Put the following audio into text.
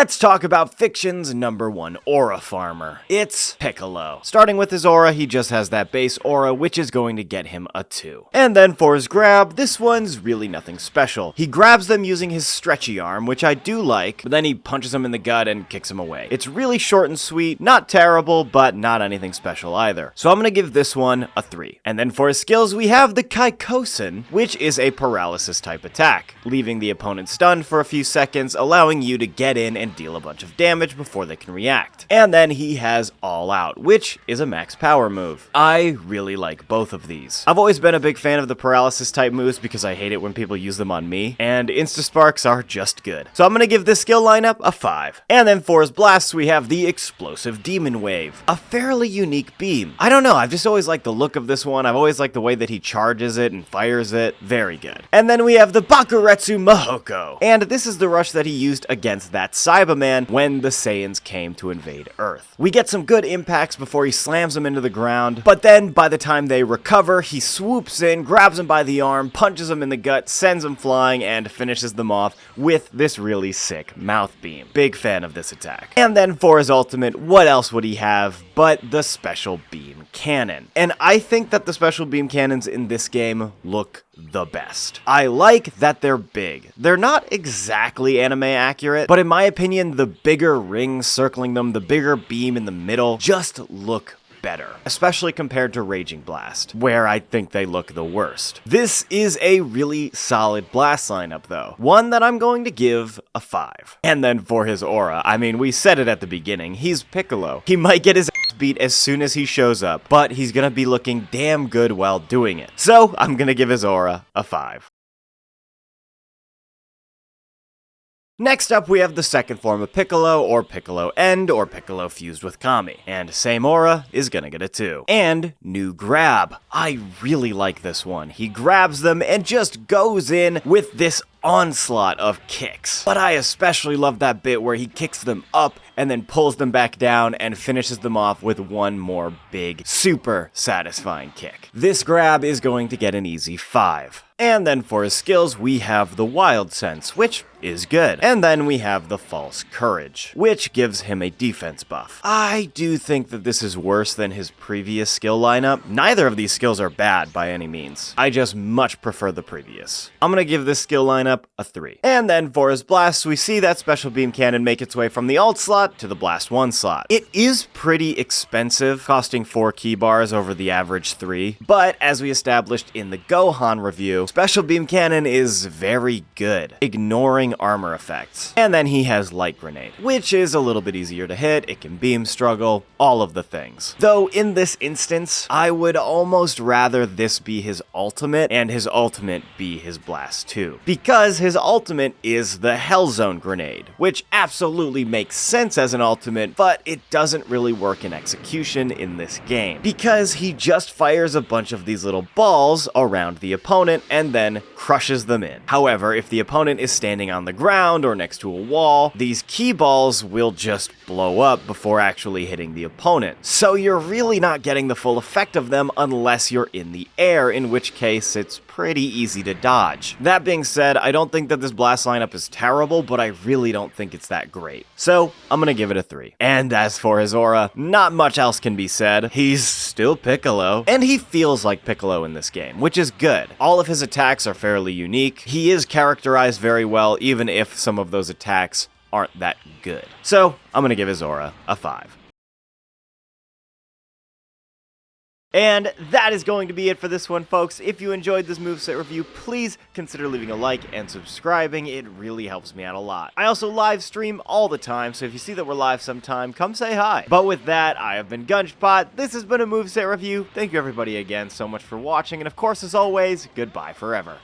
Let's talk about fiction's #1 aura farmer. It's Piccolo. Starting with his aura, he just has that base aura, which is going to get him a 2. And then for his grab, this one's really nothing special. He grabs them using his stretchy arm, which I do like, but then he punches him in the gut and kicks him away. It's really short and sweet, not terrible, but not anything special either. So I'm gonna give this one a 3. And then for his skills, we have the Kaikosen, which is a paralysis type attack, leaving the opponent stunned for a few seconds, allowing you to get in and deal a bunch of damage before they can react. And then he has All Out, which is a max power move. I really like both of these. I've always been a big fan of the paralysis type moves because I hate it when people use them on me, and Insta-Sparks are just good. So I'm gonna give this skill lineup a 5. And then for his blasts, we have the Explosive Demon Wave, a fairly unique beam. I don't know, I've just always liked the look of this one. I've always liked the way that he charges it and fires it. Very good. And then we have the Bakuretsu Mahoko, and this is the rush that he used against that Cyberman when the Saiyans came to invade Earth. We get some good impacts before he slams them into the ground, but then by the time they recover, he swoops in, grabs them by the arm, punches them in the gut, sends them flying, and finishes them off with this really sick mouth beam. Big fan of this attack. And then for his ultimate, what else would he have but the Special Beam Cannon? And I think that the Special Beam Cannons in this game look the best. I like that they're big. They're not exactly anime accurate, but in my opinion, the bigger rings circling them, the bigger beam in the middle, just look better, especially compared to Raging Blast, where I think they look the worst. This is a really solid blast lineup though, one that I'm going to give a 5. And then for his aura, I mean, we said it at the beginning, he's Piccolo. He might get his ass beat as soon as he shows up, but he's gonna be looking damn good while doing it. So I'm gonna give his aura a 5. Next up, we have the second form of Piccolo, or Piccolo End, or Piccolo fused with Kami. And same aura is gonna get a 2. And new grab. I really like this one. He grabs them and just goes in with this onslaught of kicks. But I especially love that bit where he kicks them up and then pulls them back down and finishes them off with one more big, super satisfying kick. This grab is going to get an easy 5. And then for his skills, we have the Wild Sense, which is good. And then we have the False Courage, which gives him a defense buff. I do think that this is worse than his previous skill lineup. Neither of these skills are bad by any means. I just much prefer the previous. I'm gonna give this skill lineup a 3. And then for his blasts, we see that Special Beam Cannon make its way from the alt slot to the Blast 1 slot. It is pretty expensive, costing 4 key bars over the average 3, but as we established in the Gohan review, Special Beam Cannon is very good, ignoring armor effects. And then he has Light Grenade, which is a little bit easier to hit, it can beam struggle, all of the things. Though in this instance, I would almost rather this be his ultimate and his ultimate be his Blast 2. Because his ultimate is the Hell Zone Grenade, which absolutely makes sense as an ultimate, but it doesn't really work in execution in this game. Because he just fires a bunch of these little balls around the opponent and then crushes them in. However, if the opponent is standing on the ground or next to a wall, these key balls will just blow up before actually hitting the opponent. So you're really not getting the full effect of them unless you're in the air, in which case it's pretty easy to dodge. That being said, I don't think that this blast lineup is terrible, but I really don't think it's that great. So I'm gonna give it a 3. And as for his aura, not much else can be said. He's still Piccolo, and he feels like Piccolo in this game, which is good. All of his attacks are fairly unique. He is characterized very well, even if some of those attacks aren't that good. So I'm gonna give his aura a 5. And that is going to be it for this one, folks. If you enjoyed this moveset review, please consider leaving a like and subscribing. It really helps me out a lot. I also live stream all the time, so if you see that we're live sometime, come say hi. But with that, I have been Gunchbot. This has been a moveset review. Thank you everybody again so much for watching, and of course, as always, goodbye forever.